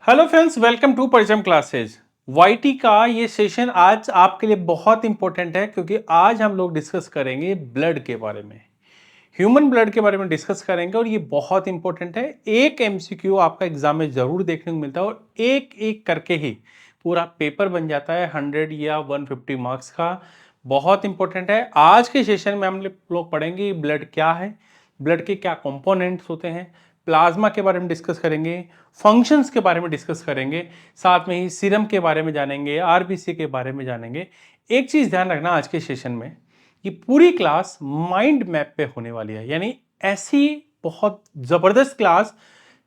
Hello friends, welcome to Paricham classes. YT का ये session आज आपके लिए बहुत इंपॉर्टेंट है क्योंकि आज हम लोग डिस्कस करेंगे ब्लड के बारे में। ह्यूमन ब्लड के बारे में डिस्कस करेंगे और ये बहुत इंपॉर्टेंट है। एक एमसीक्यू आपका एग्जाम में जरूर देखने को मिलता है और एक एक करके ही पूरा पेपर बन जाता है 100 या 150 मार्क्स का। बहुत इंपॉर्टेंट है। आज के सेशन में हम लोग पढ़ेंगे ब्लड क्या है, ब्लड के क्या कंपोनेंट्स होते हैं, प्लाज्मा के बारे में डिस्कस करेंगे, फंक्शंस के बारे में डिस्कस करेंगे, साथ में ही सीरम के बारे में जानेंगे, आरबीसी के बारे में जानेंगे। एक चीज ध्यान रखना आज के सेशन में, ये पूरी क्लास माइंड मैप पे होने वाली है, यानी ऐसी बहुत जबरदस्त क्लास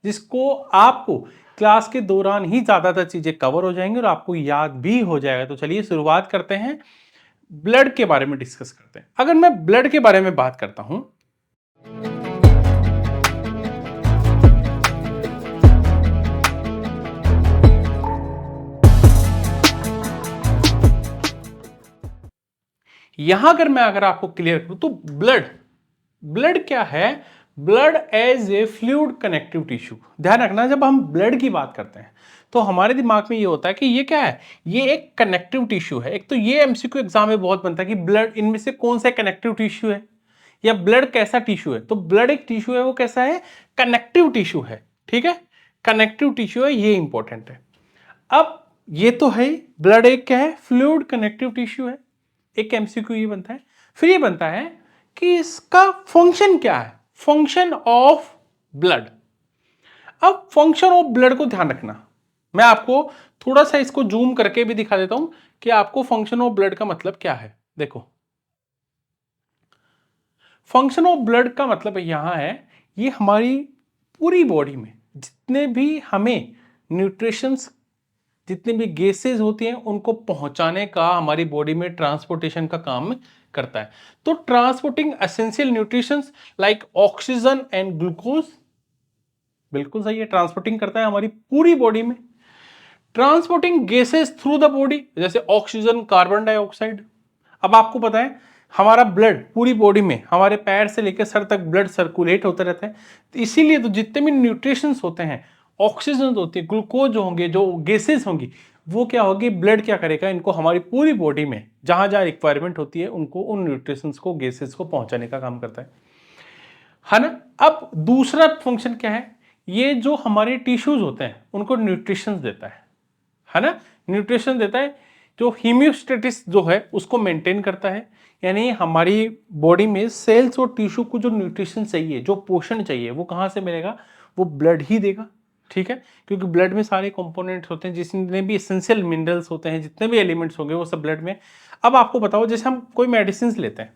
जिसको आपको क्लास के दौरान ही ज्यादातर चीजें कवर हो जाएंगी और आपको याद भी हो जाएगा। तो चलिए शुरुआत करते हैं, ब्लड के बारे में डिस्कस करते हैं। अगर मैं ब्लड के बारे में बात करता हूं, यहां अगर आपको क्लियर करूं तो ब्लड ब्लड क्या है? Blood as a fluid connective tissue. ध्यान रखना, जब हम ब्लड की बात करते हैं तो हमारे दिमाग में ये होता है कि ये क्या है, ये एक कनेक्टिव टिश्यू है। एक तो ये एमसीक्यू एग्जाम में बहुत बनता है कि ब्लड इनमें से कौन सा कनेक्टिव टिश्यू है या ब्लड कैसा टिश्यू है। तो ब्लड एक टिश्यू है, वो कैसा है? कनेक्टिव टिश्यू है। ठीक है, कनेक्टिव टिश्यू है, ये इंपॉर्टेंट है। अब ये तो है, ब्लड एक क्या है? फ्लूइड कनेक्टिव टिश्यू है। एक एमसीक्यू ये बनता है। फिर ये बनता है कि इसका फंक्शन क्या है, फंक्शन ऑफ ब्लड। अब फंक्शन ऑफ ब्लड को ध्यान रखना, मैं आपको थोड़ा सा इसको जूम करके भी दिखा देता हूं कि आपको फंक्शन ऑफ ब्लड का मतलब क्या है। देखो, फंक्शन ऑफ ब्लड का मतलब यहां है, ये हमारी पूरी बॉडी में जितने भी हमें न्यूट्रिशंस, जितनी भी गैसेज होती हैं उनको पहुंचाने का हमारी बॉडी में ट्रांसपोर्टेशन का काम करता है। तो transporting essential nutritions like oxygen and glucose, बिल्कुल सही है, ट्रांसपोर्टिंग करता है हमारी पूरी बॉडी में। Transporting gases through the body, जैसे ऑक्सीजन, कार्बन डाइऑक्साइड। अब आपको पता है हमारा ब्लड पूरी बॉडी में, हमारे पैर से लेकर सर तक ब्लड सर्कुलेट होता रहता है। तो इसीलिए तो जितने भी न्यूट्रिशंस होते हैं, ऑक्सीजन होती है, ग्लूकोज होंगे, जो गैसेस होंगी, वो क्या होगी, ब्लड क्या करेगा, इनको हमारी पूरी बॉडी में जहां जहां रिक्वायरमेंट होती है उनको, उन न्यूट्रिशंस को, गैसेस को पहुंचाने का काम करता है ना। अब दूसरा फंक्शन क्या है, ये जो हमारे टिश्यूज होते हैं उनको न्यूट्रिशंस देता है ना, न्यूट्रिशन देता है। जो हीमियोस्टेटिस जो है उसको मेंटेन करता है, यानी हमारी बॉडी में सेल्स और टिश्यू को जो न्यूट्रिशन चाहिए, जो पोषण चाहिए, वो कहाँ से मिलेगा? वो ब्लड ही देगा। ठीक है, क्योंकि ब्लड में सारे कंपोनेंट्स होते हैं, जितने भी एसेंशियल मिनरल्स होते हैं, जितने भी एलिमेंट्स होंगे वो सब ब्लड में। अब आपको बताओ, जैसे हम कोई मेडिसिन लेते हैं,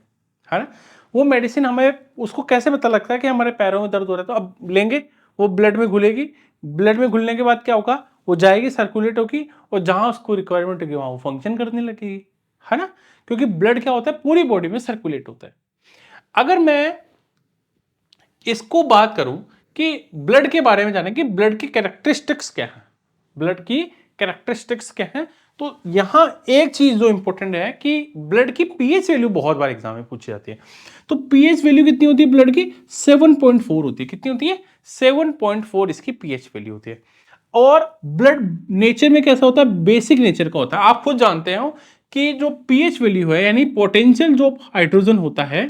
है ना, वो मेडिसिन हमें उसको कैसे पता लगता है कि हमारे पैरों में दर्द हो रहा है? तो अब लेंगे, वो ब्लड में घुलेगी, ब्लड में घुलने के बाद क्या होगा, वो जाएगी, सर्कुलेट होगी, और जहां उसको रिक्वायरमेंट होगी वहां वो फंक्शन करने लगेगी, है ना, क्योंकि ब्लड क्या होता है, पूरी बॉडी में सर्कुलेट होता है। अगर मैं इसको बात करूं कि ब्लड के बारे में जाने कि ब्लड की कैरेक्टरिस्टिक्स क्या है, ब्लड की कैरेक्टरिस्टिक्स क्या है, तो यहां एक चीज जो इंपॉर्टेंट है कि ब्लड की पीएच वैल्यू बहुत बार एग्जाम में पूछी जाती है। तो पीएच वैल्यू कितनी होती है ब्लड की? 7.4 होती है। कितनी होती है? 7.4 इसकी पीएच वैल्यू होती है। और ब्लड नेचर में कैसा होता है? बेसिक नेचर का होता है। आप खुद जानते हो कि जो पीएच वैल्यू है, यानी पोटेंशियल जो हाइड्रोजन होता है,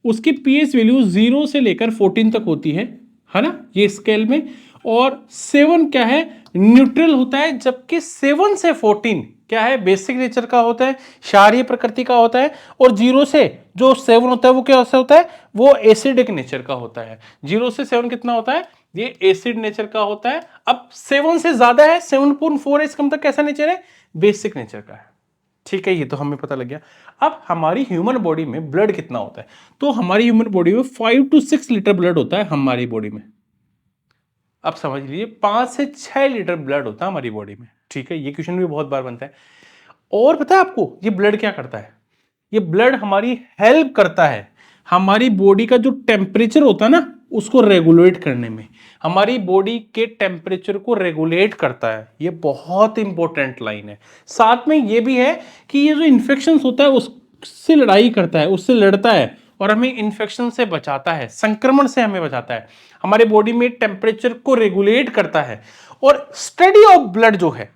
उसकी पीएच वैल्यू 0 से लेकर 14 तक होती है ना, ये स्केल में। और 7 क्या है? न्यूट्रल होता है, जबकि 7 से 14 क्या है? बेसिक नेचर का होता है, क्षारीय प्रकृति का होता है। और 0 से जो 7 होता है वो क्या होता है? वो एसिडिक नेचर का होता है। 0 से 7 कितना होता है? ये एसिड नेचर का होता है। अब 7 से ज्यादा है, 7.4 है, इसका मतलब कैसा नेचर है? बेसिक नेचर का है। ठीक है, ये तो हमें पता लग गया। अब हमारी ह्यूमन बॉडी में ब्लड कितना होता है? तो हमारी ह्यूमन बॉडी में 5 to 6 लीटर ब्लड होता है हमारी बॉडी में। अब समझ लीजिए 5 से 6 लीटर ब्लड होता है हमारी बॉडी में। ठीक है, ये क्वेश्चन भी बहुत बार बनता है। और पता है आपको ये ब्लड क्या करता है? ये ब्लड हमारी हेल्प करता है हमारी बॉडी का जो टेम्परेचर होता है ना, उसको रेगुलेट करने में। हमारी बॉडी के टेम्परेचर को रेगुलेट करता है, ये बहुत इंपॉर्टेंट लाइन है। साथ में ये भी है कि ये जो इन्फेक्शन होता है उससे लड़ाई करता है, उससे लड़ता है, और हमें इन्फेक्शन से बचाता है, संक्रमण से हमें बचाता है, हमारे बॉडी में टेम्परेचर को रेगुलेट करता है। और स्टडी ऑफ ब्लड जो है,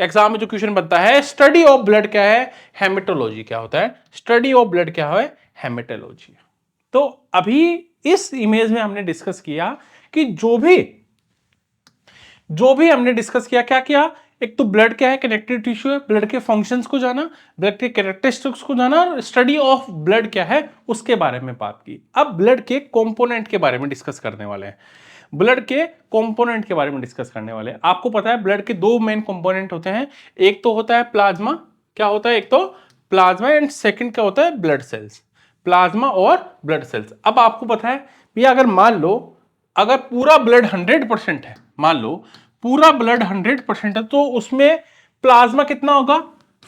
एग्जाम में जो क्वेश्चन बनता है, स्टडी ऑफ ब्लड क्या है? हेमेटोलॉजी। क्या होता है? स्टडी ऑफ ब्लड क्या है? हेमेटोलॉजी। तो अभी इस इमेज में हमने डिस्कस किया कि जो भी हमने डिस्कस किया, क्या किया? एक तो ब्लड क्या है? कनेक्टिव टिश्यू है, ब्लड के फंक्शंस को जाना, ब्लड के कैरेक्टरिस्टिक्स को जाना, स्टडी ऑफ ब्लड क्या है उसके बारे में बात की। अब ब्लड के कंपोनेंट के बारे में डिस्कस करने वाले हैं, ब्लड के कंपोनेंट के बारे में डिस्कस करने वाले हैं। आपको पता है ब्लड के दो मेन कंपोनेंट होते हैं, एक तो होता है प्लाज्मा। क्या होता है? एक तो प्लाज्मा, एंड सेकंड क्या होता है? Blood cells. प्लाज्मा और ब्लड सेल्स। अब आपको पता है भैया, अगर मान लो अगर पूरा ब्लड 100% है, मान लो पूरा ब्लड 100% है, तो उसमें प्लाज्मा कितना होगा?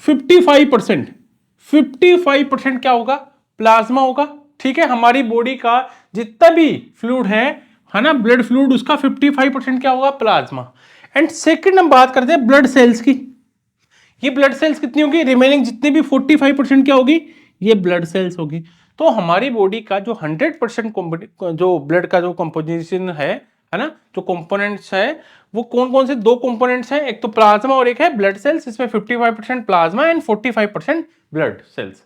55%। 55% क्या होगा? प्लाज्मा होगा। ठीक है, हमारी बॉडी का जितना भी फ्लूइड है ना, ब्लड फ्लूइड, उसका 55% क्या होगा? प्लाज्मा। एंड सेकंड हम बात करते हैं ब्लड सेल्स की। ये ब्लड सेल्स कितनी होगी? रिमेनिंग जितनी भी 45% क्या होगी? ये ब्लड सेल्स होगी। तो हमारी बॉडी का जो 100% जो ब्लड का जो कंपोजिशन है ना, जो कंपोनेंट्स है, वो कौन कौन से? दो कंपोनेंट्स हैं, एक तो प्लाज्मा और एक है ब्लड सेल्स। इसमें 55% प्लाज्मा एंड 45% ब्लड सेल्स।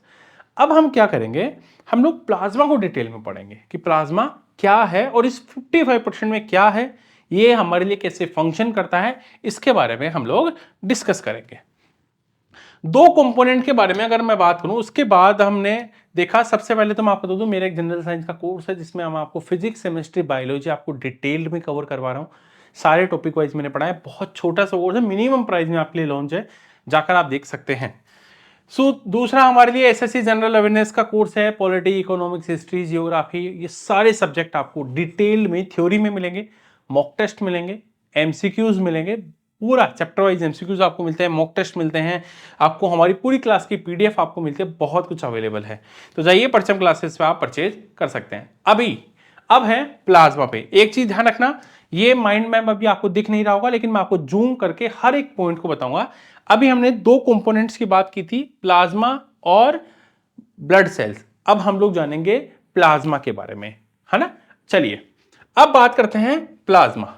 अब हम क्या करेंगे? हम लोग प्लाज्मा को डिटेल में पढ़ेंगे कि प्लाज्मा क्या है और इस 55% में क्या है, ये हमारे लिए कैसे फंक्शन करता है, इसके बारे में हम लोग डिस्कस करेंगे। दो कंपोनेंट के बारे में अगर मैं बात करूं, उसके बाद हमने देखा, सबसे पहले तो मैं आपको बता दूं, मेरा एक जनरल साइंस का कोर्स है जिसमें हम आपको फिजिक्स, केमिस्ट्री, बायोलॉजी आपको डिटेल में कवर करवा रहा हूं। सारे टॉपिक वाइज मैंने पढ़ा है, बहुत छोटा सा कोर्स है, मिनिमम प्राइस में आपके लिए लॉन्च है, जाकर आप देख सकते हैं। दूसरा हमारे लिए एसएससी जनरल अवेयरनेस का कोर्स है, पॉलिटी, इकोनॉमिक्स, हिस्ट्री, जियोग्राफी, ये सारे सब्जेक्ट आपको डिटेल में थ्योरी में मिलेंगे, मॉक टेस्ट मिलेंगे, एमसीक्यूज मिलेंगे, पूरा चैप्टर वाइज एमसीक्यूज आपको मिलते हैं, मॉक टेस्ट मिलते हैं आपको, हमारी पूरी क्लास की पीडीएफ आपको मिलती है, बहुत कुछ अवेलेबल है। तो जाइए परचम क्लासेस पे आप परचेज कर सकते हैं। अब है प्लाज्मा पे। एक चीज ध्यान रखना, ये माइंड मैप अभी आपको दिख नहीं रहा होगा, लेकिन मैं आपको जूम करके हर एक पॉइंट को बताऊंगा। अभी हमने दो कंपोनेंट्स की बात की थी, प्लाज्मा और ब्लड सेल्स। अब हम लोग जानेंगे प्लाज्मा के बारे में, है ना। चलिए अब बात करते हैं प्लाज्मा।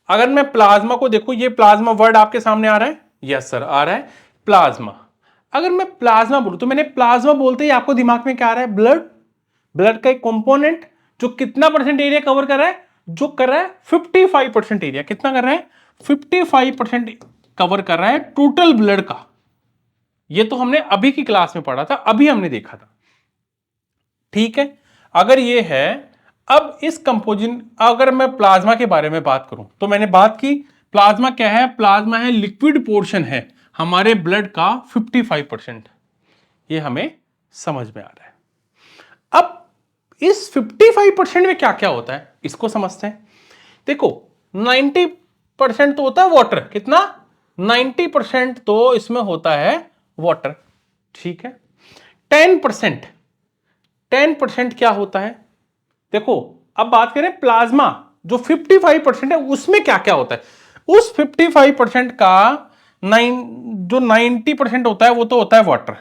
अगर मैं प्लाज्मा को देखूं, ये प्लाज्मा वर्ड आपके सामने आ रहा है? यस सर, आ रहा है प्लाज्मा। अगर मैं प्लाज्मा बोलूं तो मैंने प्लाज्मा बोलते ही आपको दिमाग में क्या आ रहा है? ब्लड। ब्लड का एक कंपोनेंट जो कितना परसेंट एरिया कवर कर रहा है? जो कर रहा है 55% एरिया। कितना कर रहा है? 55% कवर कर रहा है टोटल ब्लड का। ये तो हमने अभी की क्लास में पढ़ा था, अभी हमने देखा था। ठीक है, अगर ये है, अब इस कंपोजिशन, अगर मैं प्लाज्मा के बारे में बात करूं तो मैंने बात की प्लाज्मा क्या है? प्लाज्मा है लिक्विड पोर्शन है हमारे ब्लड का 55%। ये हमें समझ में आ रहा है। अब इस 55% में क्या क्या होता है इसको समझते हैं। देखो 90% तो होता है वाटर। कितना? 90% तो इसमें होता है वाटर। ठीक है, 10% क्या होता है? देखो अब बात करें प्लाज्मा जो 55% है, उसमें क्या क्या होता है? उस 55% का जो 90% होता है वो तो होता है वाटर,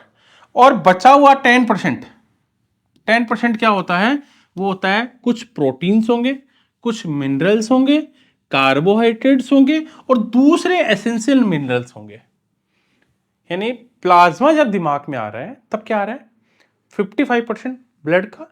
और बचा हुआ 10% क्या होता है? वो होता है कुछ प्रोटीन्स होंगे, कुछ मिनरल्स होंगे, कार्बोहाइड्रेट्स होंगे, और दूसरे एसेंशियल मिनरल्स होंगे। यानी प्लाज्मा जब दिमाग में आ रहा है तब क्या आ रहा है? 55% ब्लड का,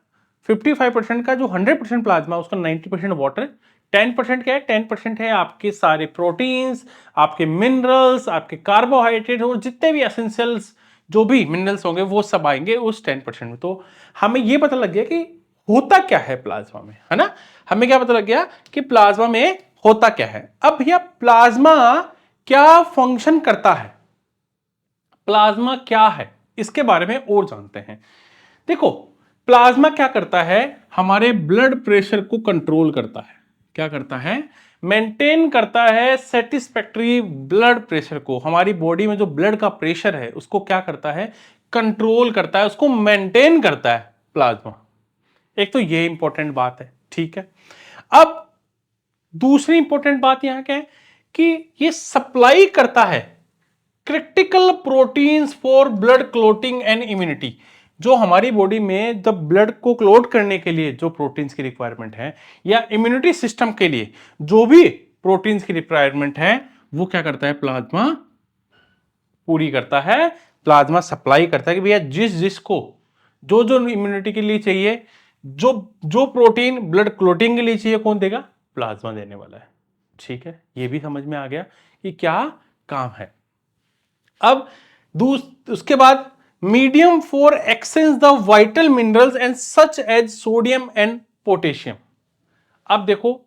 55% का जो 100% प्लाज्मा, उसका 90% वाटर, 10% क्या है? 10% है आपके सारे प्रोटीन्स, आपके मिनरल्स, आपके कार्बोहाइड्रेट, और जितने भी एसेंशियल्स जो भी मिनरल्स होंगे वो सब आएंगे उस 10% में। तो हमें ये पता लग गया कि होता क्या है प्लाज्मा में, है ना। हमें क्या पता लग गया कि प्लाज्मा में होता क्या है। अब भैया प्लाज्मा क्या फंक्शन करता है, प्लाज्मा क्या है, इसके बारे में और जानते हैं। देखो प्लाज्मा क्या करता है? हमारे ब्लड प्रेशर को कंट्रोल करता है। क्या करता है? मेंटेन करता है सेटिस्फैक्टरी ब्लड प्रेशर को। हमारी बॉडी में जो ब्लड का प्रेशर है उसको क्या करता है? कंट्रोल करता है, उसको मेंटेन करता है प्लाज्मा। एक तो ये इंपॉर्टेंट बात है। ठीक है, अब दूसरी इंपॉर्टेंट बात यहां क्या है कि ये सप्लाई करता है critical proteins for blood clotting and immunity. जो हमारी बॉडी में जब ब्लड को क्लोट करने के लिए जो प्रोटीन्स की रिक्वायरमेंट है या इम्यूनिटी सिस्टम के लिए जो भी प्रोटीन्स की रिक्वायरमेंट है वो क्या करता है, प्लाज्मा पूरी करता है, प्लाज्मा सप्लाई करता है कि भैया जिस जिसको जो जो इम्यूनिटी के लिए चाहिए, जो जो प्रोटीन ब्लड क्लोटिंग के लिए चाहिए, कौन देगा, प्लाज्मा देने वाला है। ठीक है, ये भी समझ में आ गया कि क्या काम है। अब उसके बाद medium for exchange the vital minerals and such as sodium and potassium. अब देखो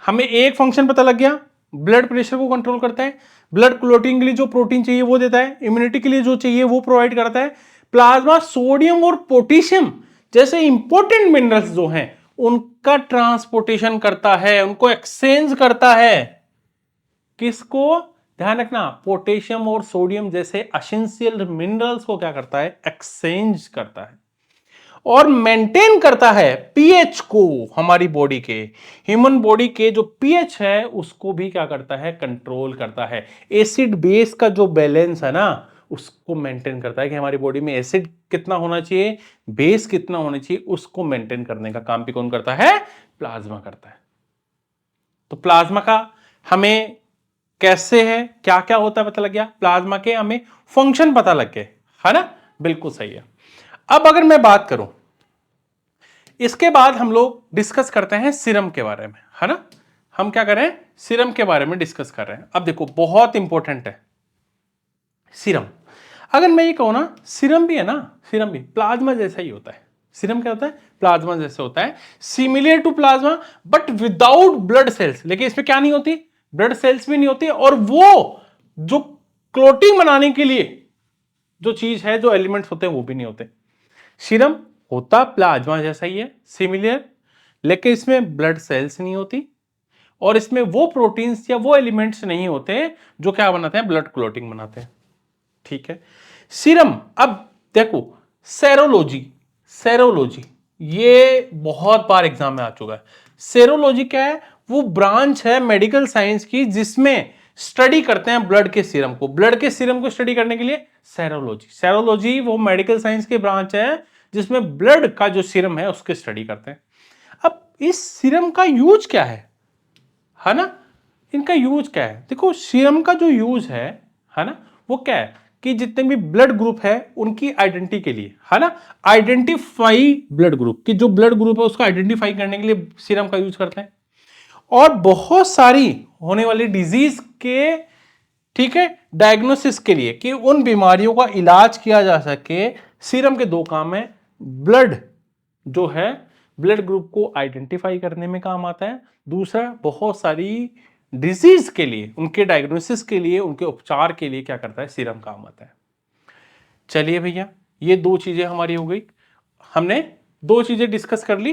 हमें एक फंक्शन पता लग गया, ब्लड प्रेशर को कंट्रोल करता है, ब्लड क्लोटिंग के लिए जो प्रोटीन चाहिए वो देता है, इम्यूनिटी के लिए जो चाहिए वो प्रोवाइड करता है। प्लाज्मा सोडियम और पोटेशियम जैसे इंपॉर्टेंट मिनरल्स जो हैं उनका ट्रांसपोर्टेशन करता है, उनको एक्सचेंज करता है। किसको, ध्यान रखना, पोटेशियम और सोडियम जैसे एसेंशियल मिनरल्स को क्या करता है, एक्सचेंज करता है और मेंटेन करता है पीएच को। हमारी बॉडी के, ह्यूमन बॉडी के जो पीएच है उसको भी क्या करता है, कंट्रोल करता है। एसिड बेस का जो बैलेंस है ना उसको मेंटेन करता है कि हमारी बॉडी में एसिड कितना होना चाहिए, बेस कितना होना चाहिए, उसको मेंटेन करने का काम भी कौन करता है, प्लाज्मा करता है। तो प्लाज्मा का हमें कैसे है, क्या क्या होता है पता लग गया, प्लाज्मा के हमें फंक्शन पता लग गए, है ना, बिल्कुल सही है। अब अगर मैं बात करूं, इसके बाद हम लोग डिस्कस करते हैं सीरम के बारे में, है ना। हम क्या करें, सीरम के बारे में डिस्कस कर रहे हैं। अब देखो बहुत इंपॉर्टेंट है सीरम। अगर मैं ये कहूं ना, सीरम भी है ना, सीरम भी प्लाज्मा जैसा ही होता है। सीरम क्या होता है, प्लाज्मा जैसे होता है, similar to plasma but without blood cells. लेकिन इसमें क्या नहीं होती, ब्लड सेल्स भी नहीं होती, और वो जो क्लोटिंग बनाने के लिए जो चीज है, जो एलिमेंट्स होते हैं वो भी नहीं होते। सीरम होता प्लाज्मा जैसा ही है, सिमिलर, लेकिन इसमें ब्लड सेल्स नहीं होती और इसमें वो प्रोटीन्स या वो एलिमेंट्स नहीं होते जो क्या बनाते हैं, ब्लड क्लोटिंग बनाते हैं। ठीक है, सीरम। अब देखो सेरोलॉजी, सेरोलॉजी ये बहुत बार एग्जाम में आ चुका है। सेरोलॉजी क्या है, वो ब्रांच है मेडिकल साइंस की जिसमें स्टडी करते हैं ब्लड के सीरम को। ब्लड के सीरम को स्टडी करने के लिए सेरोलॉजी, सेरोलॉजी वो मेडिकल साइंस की ब्रांच है जिसमें ब्लड का जो सीरम है उसके स्टडी करते हैं। अब इस सीरम का यूज क्या है ना, इनका यूज क्या है, देखो सीरम का जो यूज है ना, वो क्या है कि जितने भी ब्लड ग्रुप है उनकी आइडेंटिटी के लिए, है ना, आइडेंटिफाई ब्लड ग्रुप की, जो ब्लड ग्रुप है उसको आइडेंटिफाई करने के लिए सीरम का यूज करते हैं। और बहुत सारी होने वाली डिजीज के, ठीक है, डायग्नोसिस के लिए कि उन बीमारियों का इलाज किया जा सके, सीरम के दो काम है। ब्लड जो है, ब्लड ग्रुप को आइडेंटिफाई करने में काम आता है, दूसरा बहुत सारी डिजीज के लिए, उनके डायग्नोसिस के लिए, उनके उपचार के लिए क्या करता है, सीरम काम आता है। चलिए भैया, ये दो चीजें हमारी हो गई, हमने दो चीजें डिस्कस कर ली।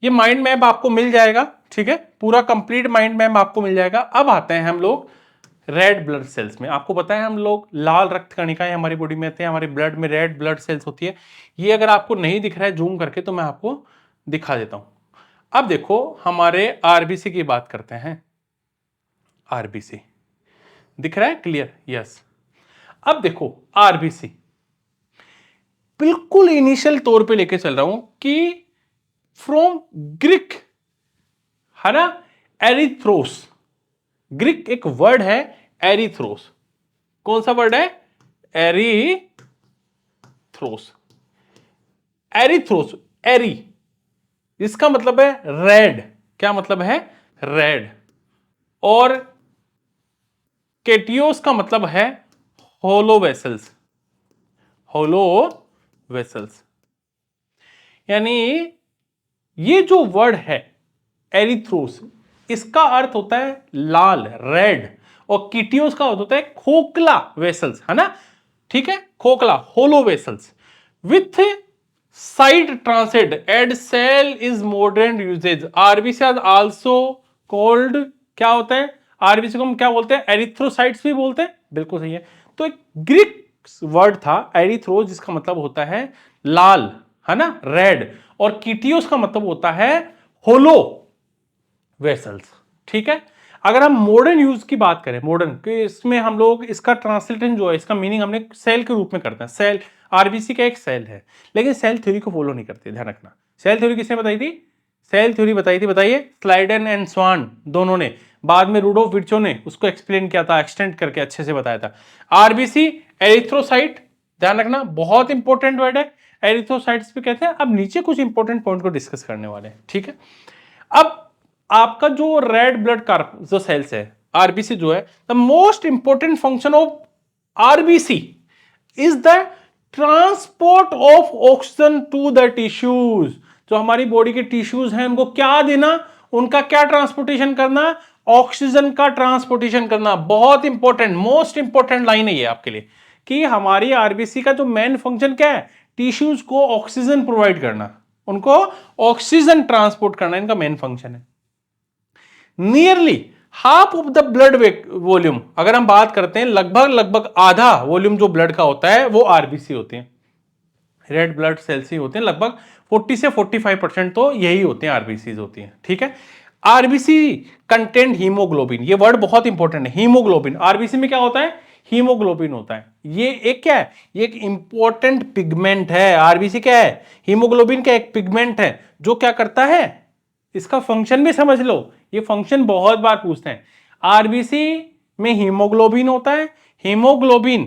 ये माइंड मैप आपको मिल जाएगा, ठीक है, पूरा कंप्लीट माइंड मैप आपको मिल जाएगा। अब आते हैं हम लोग रेड ब्लड सेल्स में। आपको पता है हम लोग लाल रक्त कणिकाएं हमारी बॉडी में आते हैं, हमारे ब्लड में रेड ब्लड सेल्स होती है। ये अगर आपको नहीं दिख रहा है जूम करके तो मैं आपको दिखा देता हूं। अब देखो हमारे आरबीसी की बात करते हैं। आरबीसी दिख रहा है, क्लियर, यस। अब देखो आरबीसी बिल्कुल इनिशियल तौर पे लेके चल रहा हूं कि फ्रॉम ग्रीक, है ना, एरिथ्रोस, ग्रीक एक वर्ड है एरिथ्रोस। कौन सा वर्ड है, एरिथ्रोस। एरिथ्रोस, एरी, इसका मतलब है रेड। क्या मतलब है, रेड। और केटियोस का मतलब है होलो वेसल्स, होलो वेसल्स। यानी ये जो वर्ड है एरिथ्रोस, इसका अर्थ होता है लाल, रेड, और कीटियोस का अर्थ होता है खोखला वेसल्स, है ना, ठीक है, खोखला, hollow vessels with side transed ed cell is modern usages. RBC also called, क्या होता है, आरबीसी को हम क्या बोलते हैं, एरिथ्रोसाइट्स भी बोलते हैं, बिल्कुल सही है। तो एक ग्रीक वर्ड था एरिथ्रोस जिसका मतलब होता है लाल, है ना, रेड, और कीटियोस का मतलब होता है होलो वेसल्स, ठीक है। अगर हम मॉडर्न यूज की बात करें, मॉडर्न कि इसमें हम लोग इसका ट्रांसलेशन जो है, इसका मीनिंग हमने सेल के रूप में करते हैं। सेल, आरबीसी का एक सेल है, लेकिन सेल थ्योरी को फॉलो नहीं करते, ध्यान रखना। सेल थ्योरी किसने बताई थी? सेल थ्योरी बताई थी, बताइए, स्लाइडन एंड स्वान दोनों ने। बाद में रूडोल्फ विर्चो ने उसको एक्सप्लेन किया था, एक्सटेंड करके अच्छे से बताया था। आरबीसी एरिथ्रोसाइट, ध्यान रखना, बहुत इंपॉर्टेंट वर्ड है, एरिथ्रोसाइट्स भी कहते हैं। अब नीचे कुछ इंपॉर्टेंट पॉइंट को डिस्कस करने वाले हैं, ठीक है। अब आपका जो रेड ब्लड कार्प जो सेल्स है, आरबीसी जो है, the most important function of RBC is the transport of oxygen to the tissues. जो हमारी बॉडी के टिश्यूज हैं उनको क्या देना, उनका क्या ट्रांसपोर्टेशन करना, ऑक्सीजन का ट्रांसपोर्टेशन करना। बहुत इंपॉर्टेंट, मोस्ट इंपॉर्टेंट लाइन है ये आपके लिए, कि हमारी आरबीसी का जो मेन फंक्शन क्या है, टिश्यूज को ऑक्सीजन प्रोवाइड करना, उनको ऑक्सीजन ट्रांसपोर्ट करना, इनका मेन फंक्शन है। Nearly half of the blood volume, अगर हम बात करते हैं, लगभग आधा वॉल्यूम जो ब्लड का होता है वो आरबीसी होते हैं, रेड ब्लड सेल्स ही होते हैं। लगभग 40 से 45% तो यही होते हैं, आरबीसी होती हैं, ठीक है। आरबीसी कंटेंट हीमोग्लोबिन, ये वर्ड बहुत इंपॉर्टेंट है, हीमोग्लोबिन। आरबीसी में क्या होता है? हीमोग्लोबिन होता है। ये एक क्या है? ये एक इंपॉर्टेंट पिगमेंट है। आरबीसी क्या है? हीमोग्लोबिन का एक पिगमेंट है जो क्या करता है, इसका फंक्शन भी समझ लो, ये फंक्शन बहुत बार पूछते हैं। आरबीसी में हीमोग्लोबिन होता है, हीमोग्लोबिन,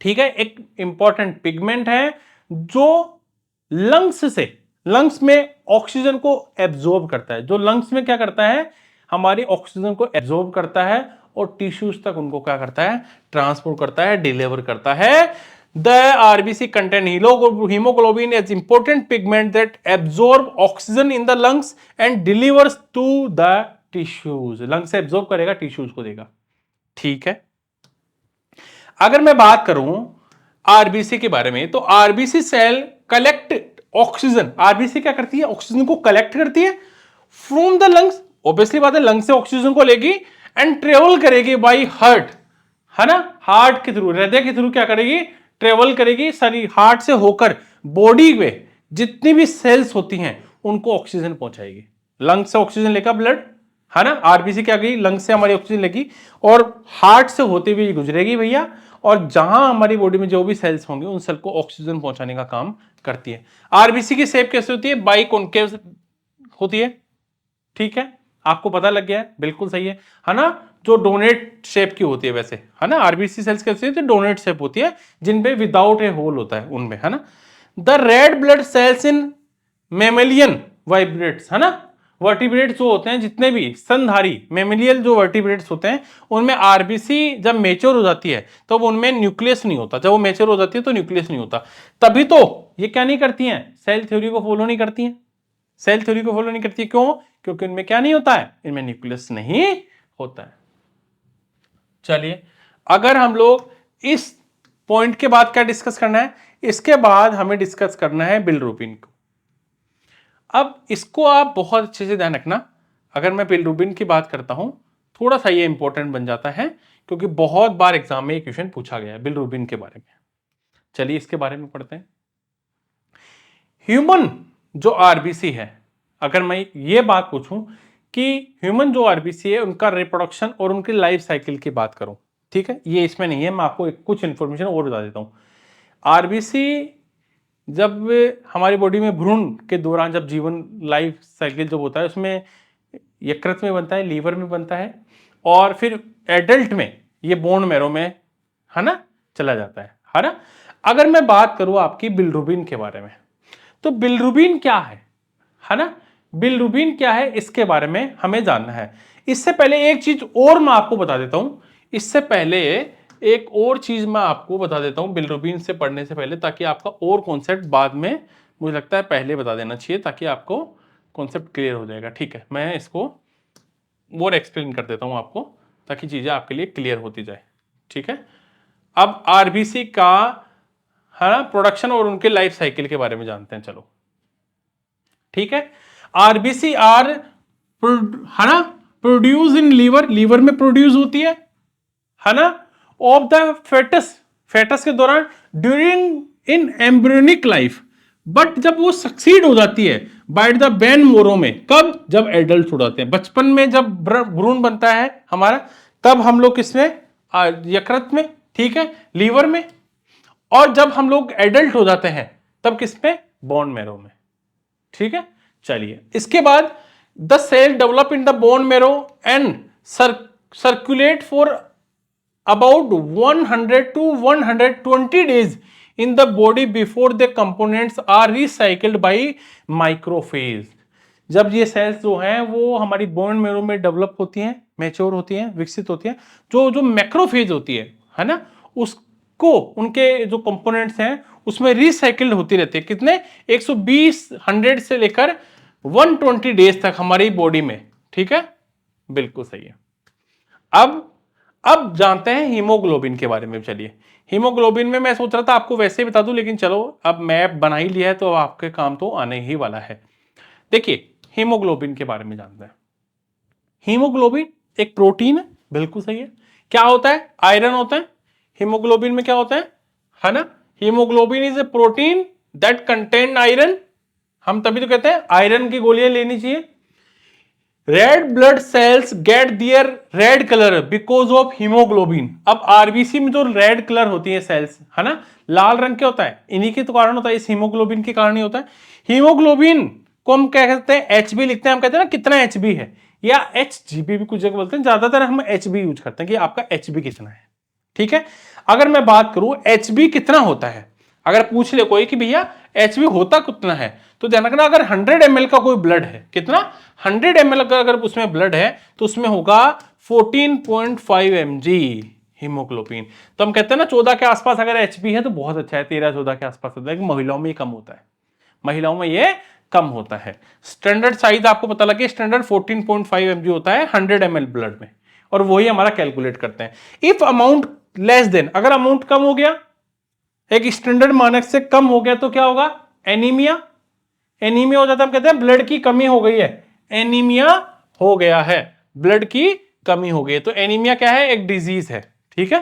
ठीक है, एक इंपॉर्टेंट पिगमेंट है जो लंग्स में ऑक्सीजन को एब्जॉर्ब करता है। जो लंग्स में क्या करता है, हमारी ऑक्सीजन को एब्जॉर्ब करता है और टिश्यूज तक उनको क्या करता है, ट्रांसपोर्ट करता है, डिलीवर करता है। The RBC contain hemoglobin is important pigment that absorb oxygen in the lungs and delivers to the tissues. Lung से एब्जॉर्ब करेगा, टिश्यूज को देगा, ठीक है। अगर मैं बात करूं आरबीसी के बारे में, तो RBC cell collect oxygen, RBC क्या करती है, ऑक्सीजन को कलेक्ट करती है फ्रॉम द लंग्स, ऑब्वियसली बात है, लंग से ऑक्सीजन को लेगी एंड ट्रेवल करेगी बाई हार्ट, है ना, हार्ट के थ्रू, हृदय के थ्रू क्या करेगी, ट्रेवल करेगी, सारी हार्ट से होकर बॉडी में जितनी भी सेल्स होती हैं उनको ऑक्सीजन पहुंचाएगी। लंग से ऑक्सीजन लेगा ब्लड, है ना, आरबीसी क्या गई, लंग से हमारी ऑक्सीजन लेगी और हार्ट से होती हुई गुजरेगी भैया, और जहां हमारी बॉडी में जो भी सेल्स होंगे उन सेल को ऑक्सीजन पहुंचाने का काम करती है। आरबीसी की शेप कैसे होती है, बाइकॉन्केव होती है, ठीक है, आपको पता लग गया है, बिल्कुल सही है ना, जो डोनेट शेप की होती है वैसे, है ना, आरबीसी सेल्स कैसे होती है, डोनेट शेप होती है, जिनपे विदाउट ए होल होता है उनमें, है ना। The red blood sales in mammalian vibrates, है ना, वर्टिब्रेट्स जो होते हैं जितने भी स्तनधारी मेमेलियल जो वर्टिब्रेट्स होते हैं, उनमें आरबीसी जब मेच्योर हो जाती है तो उनमें न्यूक्लियस नहीं होता, जब वो मेच्योर हो जाती है तो न्यूक्लियस नहीं होता। तभी तो ये क्या नहीं करती हैं, सेल थ्योरी को फॉलो नहीं करती हैं, सेल थ्योरी को फॉलो नहीं करती है, क्यों? क्योंकि इनमें क्या नहीं होता है, इनमें न्यूक्लियस नहीं होता है। चलिए, अगर हम लोग इस पॉइंट के बाद क्या डिस्कस करना है, इसके बाद हमें डिस्कस करना है बिलिरुबिन को। अब इसको आप बहुत अच्छे से ध्यान रखना, अगर मैं बिलिरुबिन की बात करता हूं, थोड़ा सा ये इंपॉर्टेंट बन जाता है क्योंकि बहुत बार एग्जाम में ये क्वेश्चन पूछा गया है बिलिरुबिन के बारे में। चलिए इसके बारे में पढ़ते हैं। ह्यूमन जो आरबीसी है, अगर मैं ये बात पूछूं कि ह्यूमन जो आरबीसी है उनका रिप्रोडक्शन और उनकी लाइफ साइकिल की बात करूं, ठीक है, ये इसमें नहीं है, मैं आपको कुछ इंफॉर्मेशन और बता देता हूं। आरबीसी जब हमारी बॉडी में भ्रूण के दौरान जब जीवन लाइफ साइकिल जब होता है उसमें यकृत में बनता है, लीवर में बनता है, और फिर एडल्ट में ये बोन मैरो में, है ना, चला जाता है ना। अगर मैं बात करूं आपकी बिलिरुबिन के बारे में, तो बिलिरुबिन क्या है ना, बिलिरुबिन क्या है इसके बारे में हमें जानना है। इससे पहले एक चीज और मैं आपको बता देता हूं, इससे पहले एक और चीज मैं आपको बता देता हूं बिलिरुबिन से पढ़ने से पहले, ताकि आपका और कॉन्सेप्ट बाद में, मुझे लगता है पहले बता देना चाहिए ताकि आपको कॉन्सेप्ट क्लियर हो जाएगा, ठीक है। मैं इसको और एक्सप्लेन कर देता हूं आपको ताकि चीजें आपके लिए क्लियर होती जाए, ठीक है। अब आरबीसी का, है ना, प्रोडक्शन और उनके लाइफ साइकिल के बारे में जानते हैं, चलो, ठीक है। आरबीसी आर, है ना, प्रोड्यूस इन लीवर, लीवर में प्रोड्यूस होती है ना, ऑफ द फेटस, फेटस के दौरान, during in embryonic life, but जब वो सक्सीड हो जाती है बाय द बेन मोरो में, कब? जब एडल्ट हो जाते हैं। बचपन में जब भ्रूण बनता है हमारा, तब हम लोग किसमें? यकृत में, ठीक है, लीवर में। और जब हम लोग एडल्ट हो जाते हैं तब किसमें? बोन मैरो में, ठीक है। चलिए, इसके बाद the cell develop in the bone marrow and circulate for about 100 to 120 days in the body before the components are recycled by microphage। जब ये सेल्स जो हैं वो हमारी बोन मैरो में डेवलप होती हैं, मैच्योर होती हैं, विकसित होती हैं, जो जो मैक्रोफेज होती है ना, उसको उनके जो कंपोनेंट्स हैं उसमें रिसाइकिल्ड होती रहती है। कितने? 120 100 से लेकर 120 डेज तक हमारी बॉडी में, ठीक है, बिल्कुल सही है। अब जानते हैं हीमोग्लोबिन के बारे में। चलिए, हीमोग्लोबिन में मैं सोच रहा था आपको वैसे ही बता दूं, लेकिन चलो अब मैप बना ही लिया है तो आपके काम तो आने ही वाला है। देखिए, हीमोग्लोबिन के बारे में जानते हैं। हीमोग्लोबिन एक प्रोटीन है, बिल्कुल सही है। क्या होता है? आयरन होता है। हीमोग्लोबिन में क्या होता है ना? Haemoglobin is a protein that contain iron. हम तभी तो कहते हैं आयरन की गोलियां लेनी चाहिए। Red blood cells get their red colour because of haemoglobin. अब आरबीसी में जो रेड कलर होती है सेल्स, है ना, लाल रंग के होता है, इन्हीं के तो कारण होता है, इस हीमोग्लोबिन के कारण ही होता है। हीमोग्लोबिन को हम क्या कहते हैं? एचबी लिखते हैं। हम कहते हैं ना कितना एचबी है, या एचजीबी भी कुछ जगह बोलते हैं, ज्यादातर हम एचबी यूज करते हैं कि आपका एचबी कितना है, ठीक है। अगर मैं बात करूं एचबी कितना होता है, अगर पूछ ले कोई कि भैया एचबी होता कितना है, तो ध्यान रखना, अगर 100 ml का कोई ब्लड है, कितना? 100 ml का अगर उसमें ब्लड है तो उसमें होगा 14.5 mg हीमोग्लोबिन। तो हम कहते हैं ना 14 के आसपास अगर एचबी है तो बहुत अच्छा है, 13-14 के आसपास होता है। महिलाओं में ये कम होता है, महिलाओं में ये कम होता है। स्टैंडर्ड साइज आपको पता लगे, स्टैंडर्ड 14.5 mg होता है 100 ml ब्लड में, और वही हमारा कैलकुलेट करते हैं। इफ अमाउंट लेस देन, अगर अमाउंट कम हो गया, एक स्टैंडर्ड मानक से कम हो गया, तो क्या होगा? एनीमिया। एनीमिया हो जाता है, हम कहते हैं ब्लड की कमी हो गई है, एनीमिया हो गया है, ब्लड की कमी हो गई है। तो एनीमिया क्या है? एक डिजीज है, ठीक है।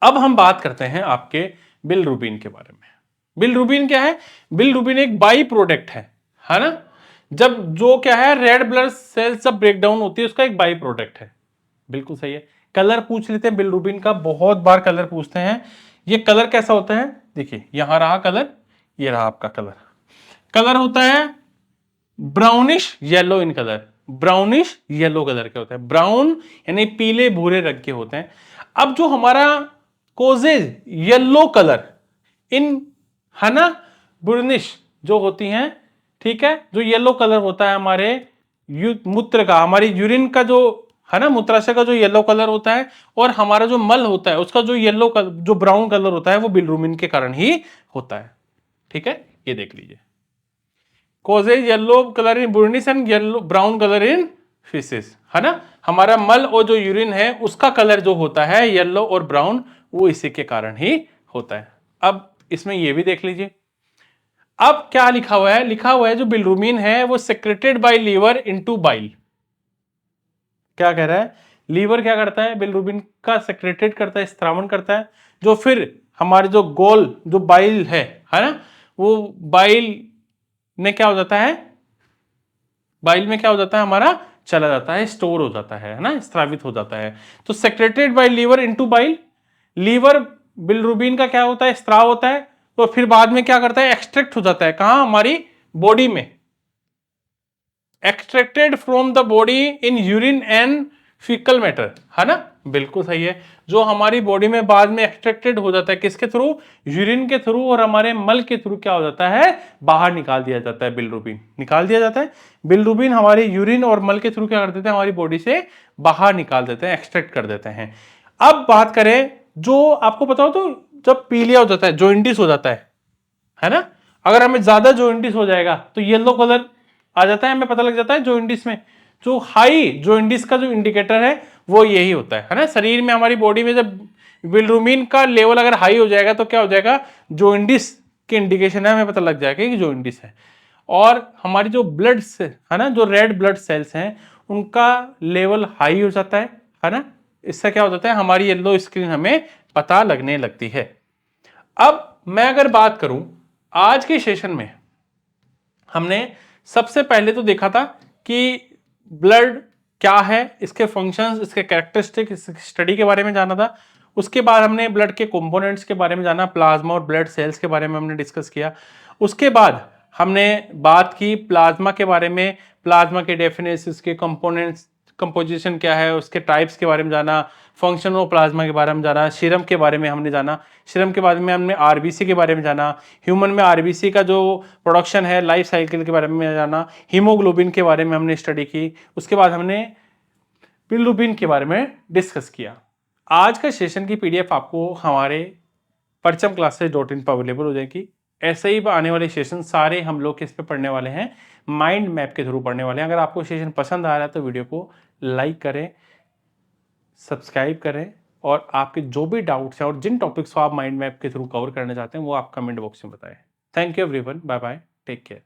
अब हम बात करते हैं आपके बिलरुबिन के बारे में। बिलरुबिन क्या है? बिलरुबिन एक बाई प्रोडक्ट है ना। जब जो क्या है, रेड ब्लड सेल्स जब ब्रेक डाउन होती है उसका एक बाई प्रोडक्ट है, बिल्कुल सही है। कलर पूछ लेते हैं बिलरुबिन का, बहुत बार कलर पूछते हैं। ये कलर कैसा होता है? देखिए, यहां रहा कलर, ये रहा आपका कलर। कलर होता है brownish yellow in colour, brownish yellow colour के होते हैं। ब्राउन यानी पीले भूरे रंग के होते हैं। अब जो हमारा कोजेज येलो कलर इन, है ना, बुर्निश जो होती हैं, ठीक है, जो येलो कलर होता है हमारे मूत्र का, हमारी यूरिन का जो है ना, मूत्राशय का जो येलो कलर होता है, और हमारा जो मल होता है उसका जो येलो कलर, जो ब्राउन कलर होता है, वो बिलरुबिन के कारण ही होता है, ठीक है। ये देख लीजिए, causes yellow colour in burnish and yellow brown colour in fishes, है ना। हमारा मल और जो यूरिन है उसका कलर जो होता है येलो और ब्राउन, वो इसी के कारण ही होता है। अब इसमें ये भी देख लीजिए, अब क्या लिखा हुआ है? लिखा हुआ है जो बिलरुबिन है वो secreted by liver into bile. क्या कह रहा है? लीवर क्या करता है? बिलरुबिन का सेक्रेटेड करता है, स्त्रावण करता है, जो फिर हमारे जो गोल जो बाइल है ना, वो बाइल में क्या हो जाता है? बाइल में क्या हो जाता है? हमारा चला जाता है, स्टोर हो जाता है ना, स्त्रावित हो जाता है। तो secreted by liver into bile. Liver bilirubin का क्या होता है? स्त्राव होता है, तो फिर बाद में क्या करता है? एक्सट्रैक्ट हो जाता है। कहां? हमारी बॉडी में। Extracted from the body in urine and faecal matter, है ना, बिल्कुल सही है। जो हमारी बॉडी में बाद में एक्सट्रैक्टेड हो जाता है, किसके थ्रू? यूरिन के थ्रू, और हमारे मल के थ्रू क्या हो जाता है? बाहर निकाल दिया जाता है, बिलरुबिन निकाल दिया जाता है। बिलरुबिन हमारे यूरिन और मल के थ्रू क्या कर देते हैं? हमारी बॉडी से बाहर निकाल देते हैं, एक्सट्रैक्ट कर देते हैं। अब बात करें, जो आपको पता हो, तो जब पीलिया हो जाता है, जॉइंटिस हो जाता है ना, अगर हमें ज्यादा जॉइंटिस हो जाएगा तो येलो कलर आ जाता है, हमें पता लग जाता है जॉइंटिस में। जो हाई जॉइंटिस का जो इंडिकेटर है वो यही होता है ना। शरीर में, हमारी बॉडी में जब बिलरुबिन का लेवल अगर हाई हो जाएगा तो क्या हो जाएगा? जॉइंटिस की इंडिकेशन है, हमें पता लग जाएगा कि जॉइंटिस है। और हमारी जो ब्लड से है ना, जो रेड ब्लड सेल्स हैं उनका लेवल हाई हो जाता है ना। इससे क्या हो जाता है? हमारी येलो स्क्रीन हमें पता लगने लगती है। अब मैं अगर बात करूं आज के सेशन में हमने सबसे पहले तो देखा था कि ब्लड क्या है, इसके फंक्शंस, इसके कैरेक्टरिस्टिक, इसके स्टडी के बारे में जाना था। उसके बाद हमने ब्लड के कंपोनेंट्स के बारे में जाना, प्लाज्मा और ब्लड सेल्स के बारे में हमने डिस्कस किया। उसके बाद हमने बात की प्लाज्मा के बारे में, प्लाज्मा के डेफिनेशन, उसके कंपोनेंट्स, कंपोजिशन क्या है, उसके टाइप्स के बारे में जाना, फंक्शन ऑफ प्लाज्मा के बारे में जाना, सीरम के बारे में हमने जाना, सीरम के बारे में हमने आरबीसी के बारे में जाना, ह्यूमन में आरबीसी का जो प्रोडक्शन है, लाइफ साइकिल के बारे में जाना, हीमोग्लोबिन के बारे में हमने स्टडी की। उसके बाद हमने बिलिरुबिन के बारे में डिस्कस किया। आज का सेशन की पीडीएफ आपको हमारे parchamclasses.in पर अवेलेबल हो जाएगी। ऐसे ही आने वाले सेशन सारे हम लोग किस पे पढ़ने वाले हैं, माइंड मैप के थ्रू पढ़ने वाले हैं। अगर आपको सेशन पसंद आ रहा है तो वीडियो को लाइक करें, सब्सक्राइब करें, और आपके जो भी डाउट्स हैं और जिन टॉपिक्स को आप माइंड मैप के थ्रू कवर करना चाहते हैं वो आप कमेंट बॉक्स में बताएं। Thank you everyone, bye bye, take care.